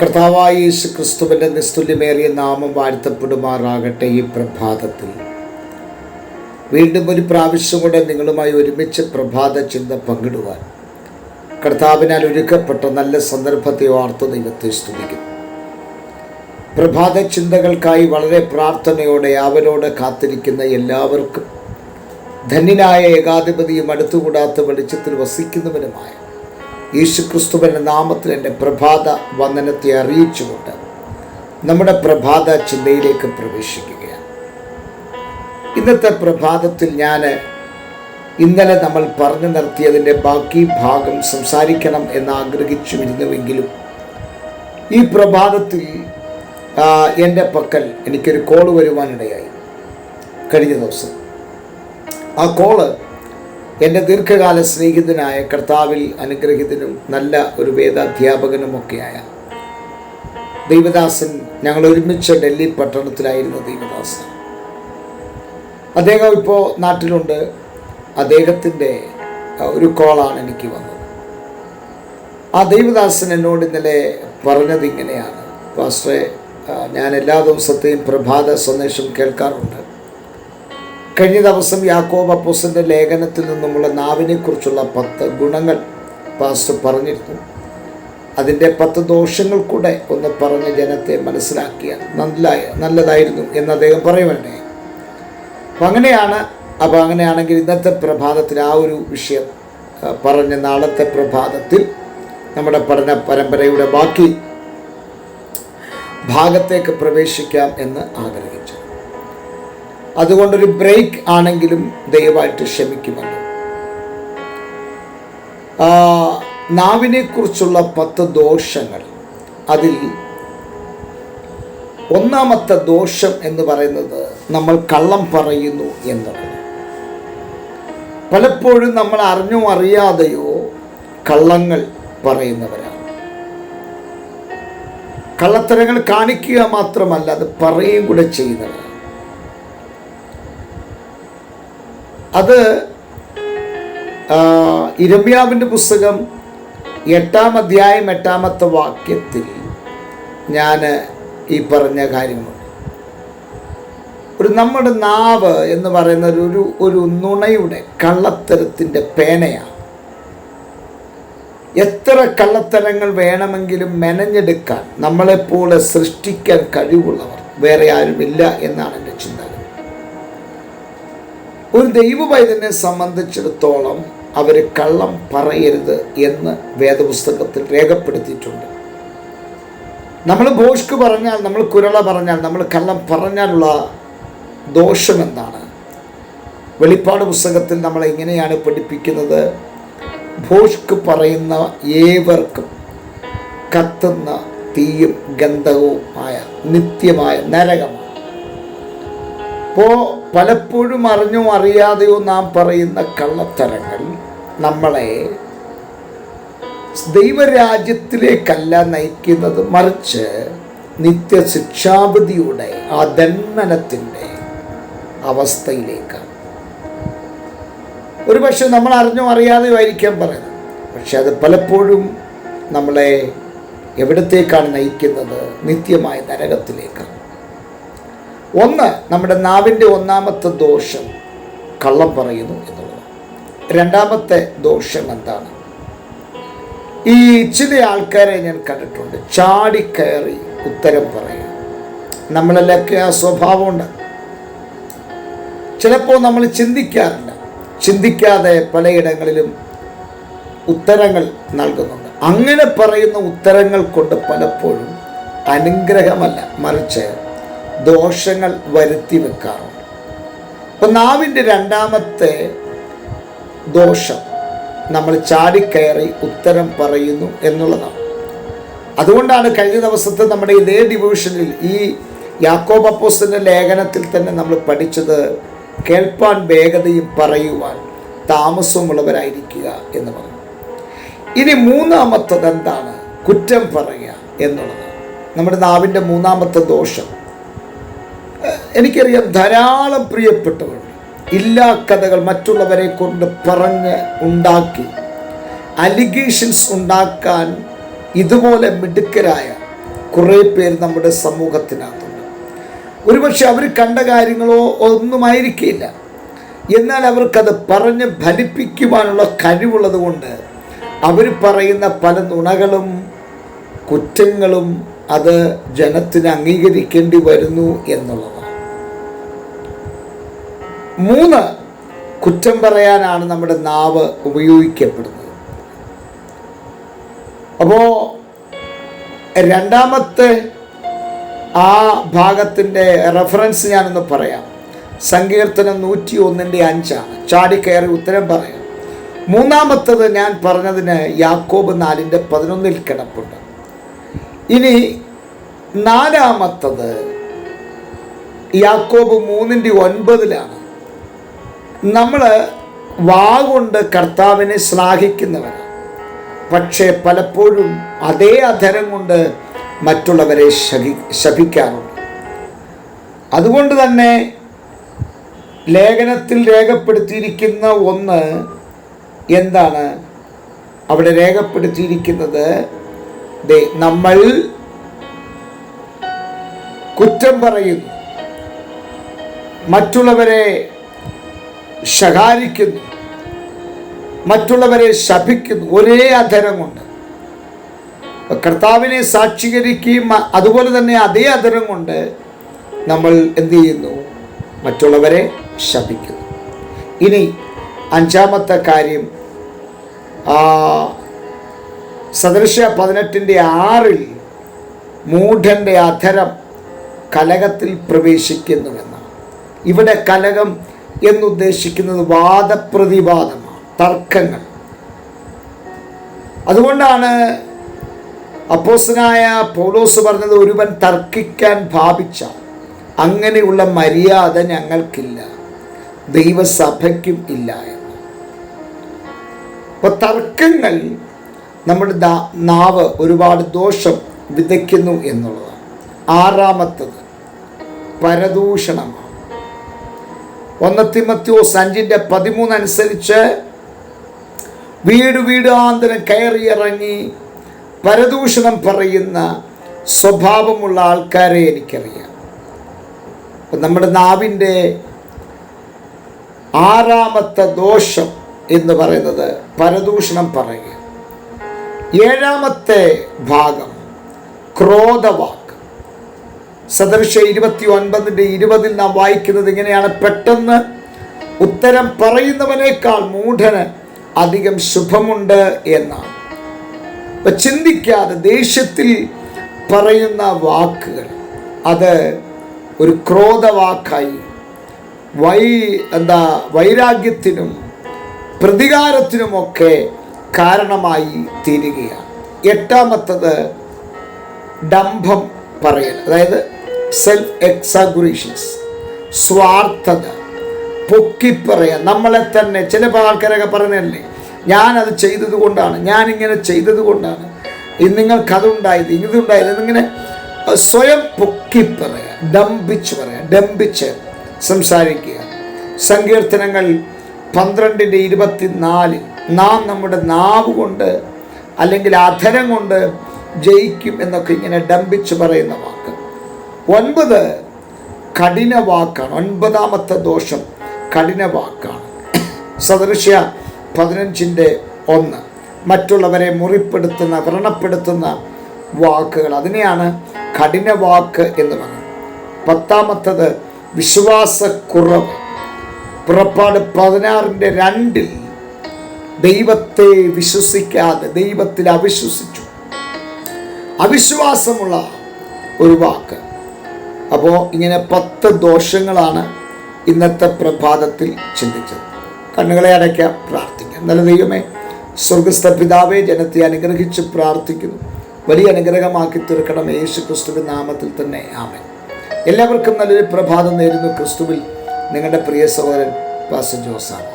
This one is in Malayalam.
കർത്താവായ യേശു ക്രിസ്തുവിൻ്റെ നിസ്തുല്യമേറിയ നാമം വാഴ്ത്തപ്പെടുമാറാകട്ടെ. ഈ പ്രഭാതത്തിൽ വീണ്ടും ഒരു പ്രാവശ്യം കൂടെ നിങ്ങളുമായി ഒരുമിച്ച് പ്രഭാത ചിന്ത പങ്കിടുവാൻ കർത്താവിനാൽ ഒരുക്കപ്പെട്ട നല്ല സന്ദർഭത്തെ ഓർത്ത് ദൈവത്തെ സ്തുതിക്കുന്നു. പ്രഭാത ചിന്തകൾക്കായി വളരെ പ്രാർത്ഥനയോടെ അവരോട് കാത്തിരിക്കുന്ന എല്ലാവർക്കും ധന്യനായ ഏകാധിപതിയും അടുത്തുകൂടാത്ത വെളിച്ചത്തിൽ വസിക്കുന്നവനുമായ യേശുക്രിസ്തുവിൻ്റെ നാമത്തിൽ എൻ്റെ പ്രഭാത വന്ദനത്തെ അറിയിച്ചുകൊണ്ട് നമ്മുടെ പ്രഭാത ചിന്തയിലേക്ക് പ്രവേശിക്കുകയാണ്. ഇന്നത്തെ പ്രഭാതത്തിൽ ഞാൻ ഇന്നലെ നമ്മൾ പറഞ്ഞു നിർത്തിയതിൻ്റെ ബാക്കി ഭാഗം സംസാരിക്കണം എന്ന് ആഗ്രഹിച്ചു വരുന്നുവെങ്കിലും ഈ പ്രഭാതത്തിൽ എൻ്റെ പക്കൽ എനിക്കൊരു കോള് വരുവാനിടയായി കഴിഞ്ഞ ദിവസം. ആ കോള് എൻ്റെ ദീർഘകാല സ്നേഹിതനായ കർത്താവിൽ അനുഗ്രഹിതനും നല്ല ഒരു വേദാധ്യാപകനുമൊക്കെയായ ദൈവദാസൻ, ഞങ്ങൾ ഒരുമിച്ച് ഡൽഹി പട്ടണത്തിലായിരുന്ന ദൈവദാസൻ. അദ്ദേഹം ഇപ്പോൾ നാട്ടിലുണ്ട്. അദ്ദേഹത്തിൻ്റെ ഒരു കോളാണ് എനിക്ക് വന്നത്. ആ ദൈവദാസൻ എന്നോട് ഇന്നലെ പറഞ്ഞത് ഇങ്ങനെയാണ്: പാസ്റ്ററെ, ഞാൻ എല്ലാ ദിവസത്തെയും പ്രഭാത സന്ദേശം കേൾക്കാറുണ്ട്. കഴിഞ്ഞ ദിവസം യാക്കോബ് അപ്പോസ്തലൻ്റെ ലേഖനത്തിൽ നിന്നുമുള്ള നാവിനെക്കുറിച്ചുള്ള 10 ഗുണങ്ങൾ പാസ്റ്റർ പറഞ്ഞിരുന്നു. അതിൻ്റെ 10 ദോഷങ്ങൾ കൂടെ ഒന്ന് പറഞ്ഞ് ജനത്തെ മനസ്സിലാക്കിയാൽ നല്ലതായിരുന്നു എന്ന് അദ്ദേഹം പറയുന്നുണ്ട്. അപ്പോൾ അങ്ങനെയാണെങ്കിൽ ഇന്നത്തെ പ്രഭാതത്തിൽ ആ ഒരു വിഷയം പറഞ്ഞ് നാളത്തെ പ്രഭാതത്തിൽ നമ്മുടെ പഠന പരമ്പരയുടെ ബാക്കി ഭാഗത്തേക്ക് പ്രവേശിക്കാം എന്ന് ആഗ്രഹിച്ചു. അതുകൊണ്ടൊരു ബ്രേക്ക് ആണെങ്കിലും ദയവായിട്ട് ക്ഷമിക്കുമല്ലോ. നാവിനെക്കുറിച്ചുള്ള 10 ദോഷങ്ങൾ. അതിൽ ഒന്നാമത്തെ ദോഷം എന്ന് പറയുന്നത് നമ്മൾ കള്ളം പറയുന്നു എന്നുള്ളത്. പലപ്പോഴും നമ്മൾ അറിഞ്ഞോ അറിയാതെയോ കള്ളങ്ങൾ പറയുന്നവരാണ്. കള്ളത്തരങ്ങൾ കാണിക്കുക മാത്രമല്ല, അത് പറയുകയും കൂടെ ചെയ്യുന്നവരാണ്. അത് യിരെമ്യാവിൻ്റെ പുസ്തകം 8-ാം അധ്യായം 8-ാമത്തെ വാക്യത്തിൽ ഞാൻ ഈ പറഞ്ഞ കാര്യങ്ങളുണ്ട്. നമ്മുടെ നാവ് എന്ന് പറയുന്നത് ഒരു നുണയുടെ കള്ളത്തരത്തിൻ്റെ പേനയാണ്. എത്ര കള്ളത്തരങ്ങൾ വേണമെങ്കിലും മെനഞ്ഞെടുക്കാൻ നമ്മളെപ്പോലെ സൃഷ്ടിക്കാൻ കഴിവുള്ളവർ വേറെ ആരുമില്ല എന്നാണ് എൻ്റെ ചിന്ത. ഒരു ദൈവവൈദ്യനെ സംബന്ധിച്ചിടത്തോളം അവർ കള്ളം പറയരുത് എന്ന് വേദപുസ്തകത്തിൽ രേഖപ്പെടുത്തിയിട്ടുണ്ട്. നമ്മൾ ഭോഷ്ക് പറഞ്ഞാൽ, നമ്മൾ കുരള പറഞ്ഞാൽ, നമ്മൾ കള്ളം പറഞ്ഞാലുള്ള ദോഷം എന്താണ്? വെളിപ്പാട് പുസ്തകത്തിൽ നമ്മൾ ഇങ്ങനെയാണ് പഠിപ്പിക്കുന്നത്: ഭോഷ്ക് പറയുന്ന ഏവർക്കും കത്തുന്ന തീയും ഗന്ധവുമായ നിത്യമായ നരകമാണ്. അപ്പോൾ പലപ്പോഴും അറിഞ്ഞോ അറിയാതെയോ നാം പറയുന്ന കള്ളത്തരങ്ങൾ നമ്മളെ ദൈവരാജ്യത്തിലേക്കല്ല നയിക്കുന്നത്, മറിച്ച് നിത്യശിക്ഷാവിധിയുടെ ആ ദണ്ഡനത്തിൻ്റെ അവസ്ഥയിലേക്കാണ്. ഒരുപക്ഷെ നമ്മൾ അറിഞ്ഞോ അറിയാതെയോ ആയിരിക്കാം പറയുന്നത്, പക്ഷെ അത് പലപ്പോഴും നമ്മളെ എവിടത്തേക്കാണ് നയിക്കുന്നത്? നിത്യമായ നരകത്തിലേക്കാണ്. നമ്മുടെ നാവിൻ്റെ ഒന്നാമത്തെ ദോഷം കള്ളം പറയുന്നു എന്നുള്ളതാണ്. രണ്ടാമത്തെ ദോഷം എന്താണ്? ഈ ചില ആൾക്കാരെ ഞാൻ കണ്ടിട്ടുണ്ട്, ചാടിക്കയറി ഉത്തരം പറയുക. നമ്മളെല്ലൊക്കെ ആ സ്വഭാവമുണ്ട്. ചിലപ്പോൾ നമ്മൾ ചിന്തിക്കാതെ പലയിടങ്ങളിലും ഉത്തരങ്ങൾ നൽകുന്നുണ്ട്. അങ്ങനെ പറയുന്ന ഉത്തരങ്ങൾ കൊണ്ട് പലപ്പോഴും അനുഗ്രഹമല്ല, മറിച്ച് ദോഷങ്ങൾ വരുത്തി വെക്കാറുണ്ട്. അപ്പം നാവിൻ്റെ രണ്ടാമത്തെ ദോഷം നമ്മൾ ചാടിക്കയറി ഉത്തരം പറയുന്നു എന്നുള്ളതാണ്. അതുകൊണ്ടാണ് കഴിഞ്ഞ ദിവസത്തെ നമ്മുടെ ഇതേ ഡിവിഷനിൽ ഈ യാക്കോബ് അപ്പോസ്തലൻ്റെ ലേഖനത്തിൽ തന്നെ നമ്മൾ പഠിച്ചത്: കേൾപ്പാൻ വേഗതയും പറയുവാൻ താമസമുള്ളവരായിരിക്കുക എന്ന് പറഞ്ഞു. ഇനി മൂന്നാമത്തത് എന്താണ്? കുറ്റം പറയുക എന്നുള്ളത്. നമ്മുടെ നാവിൻ്റെ മൂന്നാമത്തെ ദോഷം. എനിക്കറിയാം ധാരാളം പ്രിയപ്പെട്ടവരുണ്ട്, ഇല്ലാ കഥകൾ മറ്റുള്ളവരെ കൊണ്ട് പറഞ്ഞ് ഉണ്ടാക്കി അലിഗേഷൻസ് ഉണ്ടാക്കാൻ ഇതുപോലെ മിടുക്കരായ കുറേ പേര് നമ്മുടെ സമൂഹത്തിനകത്തുണ്ട്. ഒരുപക്ഷെ അവർ കണ്ട കാര്യങ്ങളോ ഒന്നുമായിരിക്കില്ല, എന്നാൽ അവർക്കത് പറഞ്ഞ് ഫലിപ്പിക്കുവാനുള്ള കഴിവുള്ളത് കൊണ്ട് അവർ പറയുന്ന പല നുണകളും കുറ്റങ്ങളും അത് ജനത്തിന് അംഗീകരിക്കേണ്ടി വരുന്നു എന്നുള്ളതാണ്. 3, കുറ്റം പറയാനാണ് നമ്മുടെ നാവ് ഉപയോഗിക്കപ്പെടുന്നത്. അപ്പോൾ രണ്ടാമത്തെ ആ ഭാഗത്തിൻ്റെ റെഫറൻസ് ഞാനൊന്ന് പറയാം. സങ്കീർത്തനം 101:5 ചാടിക്കയറി ഉത്തരം പറയാം. 3-മത്തത് ഞാൻ പറഞ്ഞതിന് യാക്കോബ് 4:11 കിടപ്പുണ്ട്. ഇനി 4-മത്തത് യാക്കോബ് 3:9. നമ്മൾ വാഗുകൊണ്ട് കർത്താവിനെ ശ്ലാഘിക്കുന്നവരാണ്, പക്ഷേ പലപ്പോഴും അതേ അധരം കൊണ്ട് മറ്റുള്ളവരെ ശപിക്കാറുണ്ട്. അതുകൊണ്ട് തന്നെ ലേഖനത്തിൽ രേഖപ്പെടുത്തിയിരിക്കുന്ന ഒന്ന് എന്താണ്? അവിടെ രേഖപ്പെടുത്തിയിരിക്കുന്നത് നമ്മൾ കുറ്റം പറയുന്നു, മറ്റുള്ളവരെ ശകാരിക്കുന്നു, മറ്റുള്ളവരെ ശപിക്കുന്നു, ഒരേ അധരം കൊണ്ട്. കർത്താവിനെ സാക്ഷീകരിക്കുകയും അതുപോലെ തന്നെ അതേ അധരം കൊണ്ട് നമ്മൾ എന്ത് ചെയ്യുന്നു? മറ്റുള്ളവരെ ശപിക്കുന്നു. ഇനി 5-മത്തെ കാര്യം, സദൃശ്യ 18:6 മൂഢൻ്റെ അധരം കലഹത്തിൽ പ്രവേശിക്കുന്നുവെന്നാണ്. ഇവിടെ കലഹം എന്നുദ്ദേശിക്കുന്നത് വാദപ്രതിവാദമാണ്, തർക്കങ്ങൾ. അതുകൊണ്ടാണ് അപ്പോസ്തലനായ പൗലോസ് പറഞ്ഞത്, ഒരുവൻ തർക്കിക്കാൻ ഭാവിച്ച അങ്ങനെയുള്ള മര്യാദ ഞങ്ങൾക്കില്ല, ദൈവസഭയ്ക്കും ഇല്ല എന്ന്. അപ്പോൾ തർക്കങ്ങൾ നമ്മുടെ നാവ് ഒരുപാട് ദോഷം വിതയ്ക്കുന്നു എന്നുള്ളതാണ്. 6-മത്തത് പരദൂഷണമാണ്. 1 തീമോഥെയോസ് 5:13 അനുസരിച്ച് വീടാന്തരം കയറിയിറങ്ങി പരദൂഷണം പറയുന്ന സ്വഭാവമുള്ള ആൾക്കാരെ എനിക്കറിയാം. നമ്മുടെ നാവിൻ്റെ 6-മത്തെ ദോഷം എന്ന് പറയുന്നത് പരദൂഷണം പറയുക. 7-മത്തെ ഭാഗം ക്രോധവാക്ക്. സദൃശ്യ 29:20 നാം വായിക്കുന്നത് ഇങ്ങനെയാണ്: പെട്ടെന്ന് ഉത്തരം പറയുന്നവനേക്കാൾ മൂഢന് അധികം ശുഭമുണ്ട് എന്നാണ്. ചിന്തിക്കാതെ ദേഷ്യത്തിൽ പറയുന്ന വാക്കുകൾ അത് ഒരു ക്രോധവാക്കായി വൈരാഗ്യത്തിനും പ്രതികാരത്തിനുമൊക്കെ കാരണമായി തീരുകയാണ്. 8-മത്തത് ഡംഭം പറയൽ, അതായത് സെൽഫ് എക്സാഗുറേഷൻസ്, സ്വാർത്ഥത, പൊക്കിപ്പറയാൻ, നമ്മളെ തന്നെ. ചില ആൾക്കാരൊക്കെ പറയുന്നതല്ലേ, ഞാനത് ചെയ്തത് കൊണ്ടാണ്, ഞാനിങ്ങനെ ചെയ്തത് കൊണ്ടാണ്, നിങ്ങൾക്കതുണ്ടായത് ഇതുണ്ടായത് എന്നിങ്ങനെ സ്വയം പൊക്കിപ്പറയാൻ, ഡംഭിച്ച് സംസാരിക്കുക. സങ്കീർത്തനങ്ങൾ 12:24 നാം നമ്മുടെ നാവ് കൊണ്ട് അല്ലെങ്കിൽ അധരം കൊണ്ട് ജയിക്കും എന്നൊക്കെ ഇങ്ങനെ ഡംഭിച്ച് പറയുന്ന വാക്ക്. 9 കഠിന വാക്കാണ്. 9-മത്തെ ദോഷം കഠിന വാക്കാണ്. സദൃശ്യ 15:1 മറ്റുള്ളവരെ മുറിപ്പെടുത്തുന്ന വ്രണപ്പെടുത്തുന്ന വാക്കുകൾ, അതിനെയാണ് കഠിന വാക്ക് എന്ന് പറയുന്നത്. 10-മത്തത് വിശ്വാസക്കുറവ്. പുറപ്പാട് 16:2 ദൈവത്തെ വിശ്വസിക്കാതെ ദൈവത്തിൽ അവിശ്വസിച്ചു, അവിശ്വാസമുള്ള ഒരു വാക്ക്. അപ്പോൾ ഇങ്ങനെ 10 ദോഷങ്ങളാണ് ഇന്നത്തെ പ്രഭാതത്തിൽ ചിന്തിച്ചത്. കണ്ണുകളെ അടയ്ക്കാം, പ്രാർത്ഥിക്കാം. നല്ല ദൈവമേ, സ്വർഗസ്ഥ പിതാവേ, ജനത്തെ അനുഗ്രഹിച്ച് പ്രാർത്ഥിക്കുന്നു. വലിയ അനുഗ്രഹമാക്കി തീർക്കണം യേശു ക്രിസ്തുവിൻ നാമത്തിൽ തന്നെ, ആമേൻ. എല്ലാവർക്കും നല്ലൊരു പ്രഭാതം നേരുന്നു. ക്രിസ്തുവിൽ നിങ്ങളുടെ പ്രിയ സഹോദരൻ പാസ്റ്റർ ജോസാണ്.